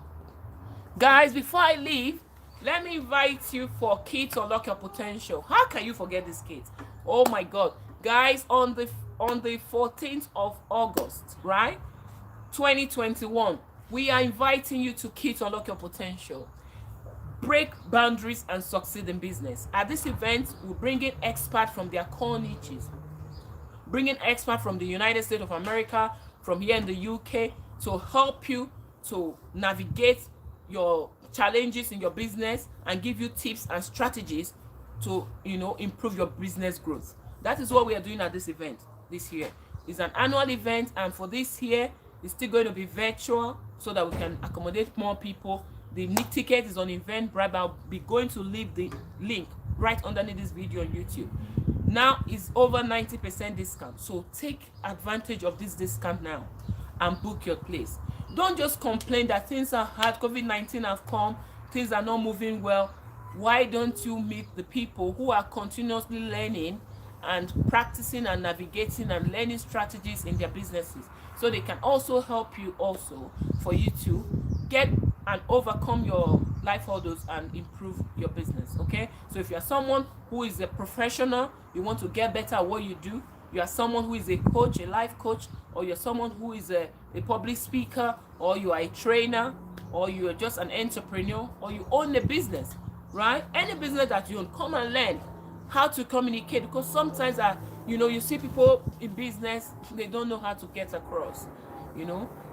Guys, before I leave, let me invite you for Key to Unlock Your Potential. How can you forget this kid? Oh my God. Guys, on the 14th of August, right? 2021, we are inviting you to Key to Unlock Your Potential. Break boundaries and succeed in business. At this event, we're bringing experts from their core niches. Bringing experts from the United States of America, from here in the UK, to help you to navigate your challenges in your business and give you tips and strategies to improve your business growth. That is what we are doing at this event this year. It's an annual event, and for this year it's still going to be virtual so that we can accommodate more people. The ticket is on Eventbrite. I'll be going to leave the link right underneath this video on YouTube. Now it's over 90% discount, so take advantage of this discount now and book your place. Don't just complain that things are hard, COVID-19 have come, things are not moving well. Why don't you meet the people who are continuously learning and practicing and navigating and learning strategies in their businesses, so they can also help you also for you to get and overcome your life hurdles and improve your business. Okay, so if you're someone who is a professional, you want to get better at what you do, you are someone who is a coach, a life coach, or you're someone who is a public speaker, or you are a trainer, or you are just an entrepreneur, or you own a business, right? Any business that you own, come and learn how to communicate, because sometimes you see people in business, they don't know how to get across.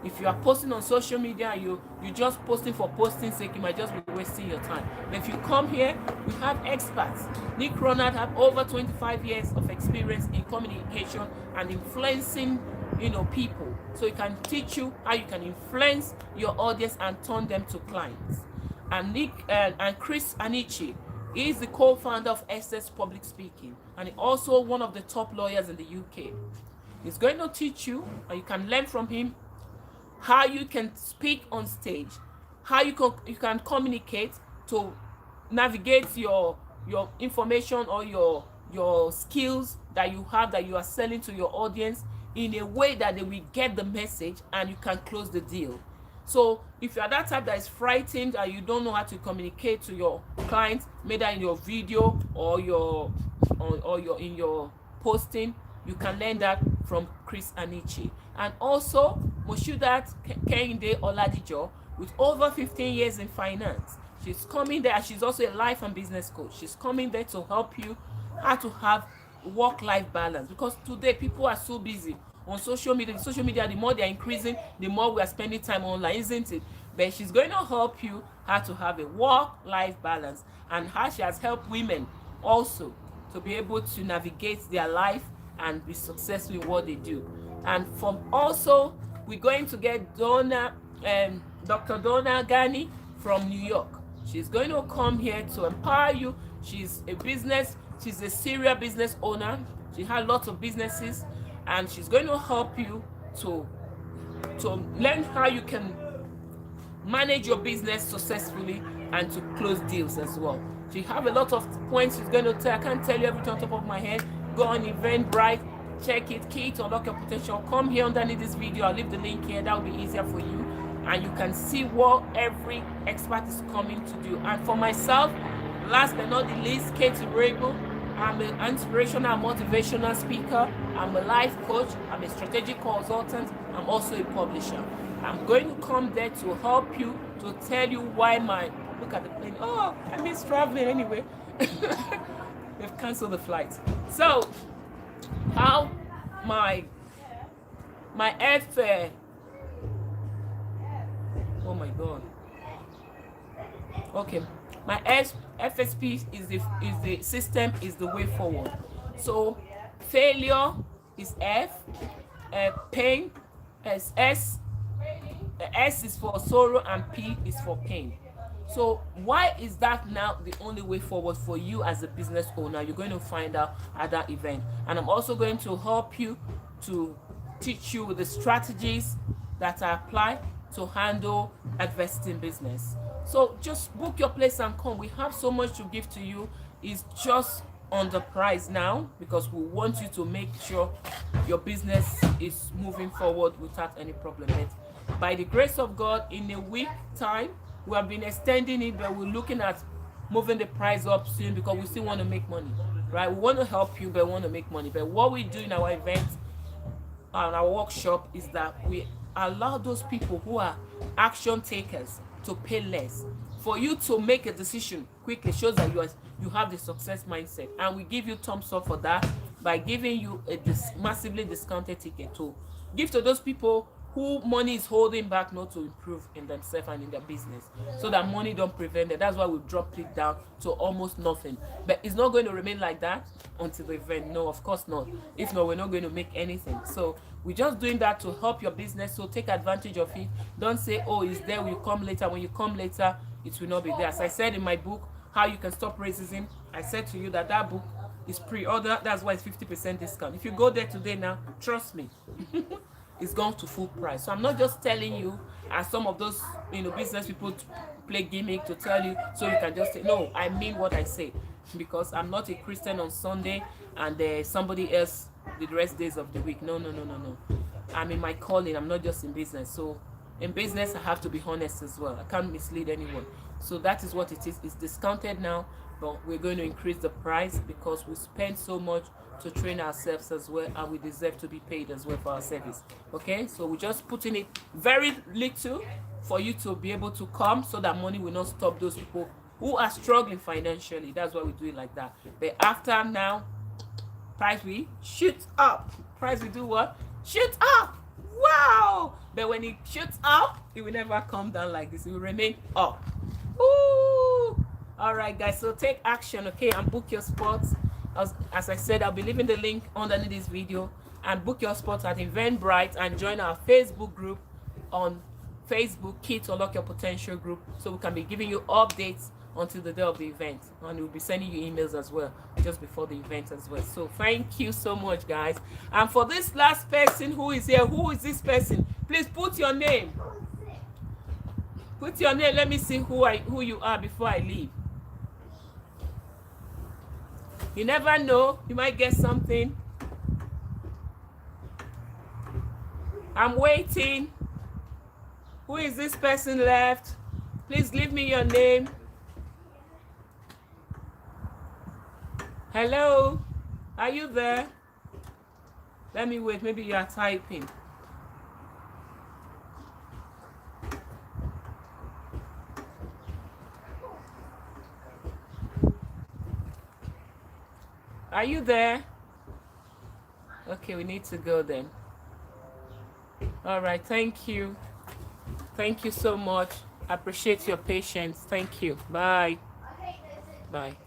If you are posting on social media, you just posting for posting sake, you might just be wasting your time. But if you come here, we have experts. Nick Ronald have over 25 years of experience in communication and influencing people. So it can teach you how you can influence your audience and turn them to clients. And Chris Anichi is the co-founder of Essence Public Speaking, and also one of the top lawyers in the UK. He's going to teach you, and you can learn from him, how you can speak on stage, how you can communicate to navigate your information or your skills that you have, that you are selling to your audience, in a way that they will get the message and you can close the deal. So if you are that type that is frightened and you don't know how to communicate to your clients, maybe in your video or in your posting, you can learn that from Chris Anichi. And also Moshudat Kehinde Oladijo, with over 15 years in finance. She's coming there. She's also a life and business coach. She's coming there to help you how to have work-life balance, because today people are so busy on social media. The more they're increasing, the more we are spending time online, isn't it? But she's going to help you how to have a work-life balance, and how she has helped women also to be able to navigate their life and be successful in what they do. And from also, we're going to get Dr. Donna Gani from New York. She's going to come here to empower you. She's a serial business owner. She has lots of businesses, and she's going to help you to learn how you can manage your business successfully and to close deals as well. She have a lot of points she's going to tell. I can't tell you everything on top of my head. Go on Eventbrite, check it, key to unlock your potential. Come here underneath this video. I'll leave the link here. That will be easier for you, and you can see what every expert is coming to do. And for myself, last but not the least, Katie Rabel. I'm an inspirational, motivational speaker. I'm a life coach. I'm a strategic consultant. I'm also a publisher. I'm going to come there to help you, to tell you why look at the plane. Oh, I miss traveling anyway. They've canceled the flight. So, how oh my God. Okay, my FSP is the system, is the way forward. So failure is F, pain is S, S is for sorrow, and P is for pain. So why is that now the only way forward for you as a business owner? You're going to find out at that event. And I'm also going to help you to teach you the strategies that I apply to handle adversity in business. So just book your place and come. We have so much to give to you. It's just on the price now, because we want you to make sure your business is moving forward without any problem. But by the grace of God, in a week time, we have been extending it, but we're looking at moving the price up soon, because we still want to make money, right? We want to help you, but we want to make money. But what we do in our events and our workshop is that we allow those people who are action takers to pay less. For you to make a decision quickly shows that you have the success mindset, and we give you thumbs up for that by giving you a massively discounted ticket to give to those people who money is holding back not to improve in themselves and in their business, so that money don't prevent it. That's why we've dropped it down to almost nothing. But it's not going to remain like that until the event. No, of course not. If not, we're not going to make anything. So we're just doing that to help your business. So take advantage of it. Don't say, oh, it's there, will you come later. When you come later, it will not be there. As I said in my book, How You Can Stop Racism, I said to you that book is pre-order. That's why it's 50% discount. If you go there today now, trust me, it's gone to full price. So I'm not just telling you, as some of those business people play gimmick to tell you, so you can just say, no, I mean what I say, because I'm not a Christian on Sunday and somebody else the rest days of the week. No. I'm in my calling. I'm not just in business. So in business, I have to be honest as well. I can't mislead anyone. So that is what it is. It's discounted now, but we're going to increase the price because we spend so much to train ourselves as well, and we deserve to be paid as well for our service. Okay, so we're just putting it very little for you to be able to come, so that money will not stop those people who are struggling financially. That's why we do it like that. But after now, price will shoot up. Price will do what? Shoot up. Wow. But when it shoots up, it will never come down like this. It will remain up. Ooh. All right, guys, so take action, okay, and book your spots. As I said, I'll be leaving the link underneath this video, and book your spot at Eventbrite and join our Facebook group on Facebook, Key to Unlock Your Potential group, so we can be giving you updates until the day of the event, and we'll be sending you emails as well just before the event as well. So thank you so much, guys. And for this last person who is here, who is this person? Please put your name. Put your name. Let me see who you are before I leave. You never know, you might get something. I'm waiting. Who is this person left? Please leave me your name. Hello? Are you there? Let me wait. Maybe you are typing. Are you there? Okay, we need to go then. All right, thank you. Thank you so much. I appreciate your patience. Thank you. Bye. Bye.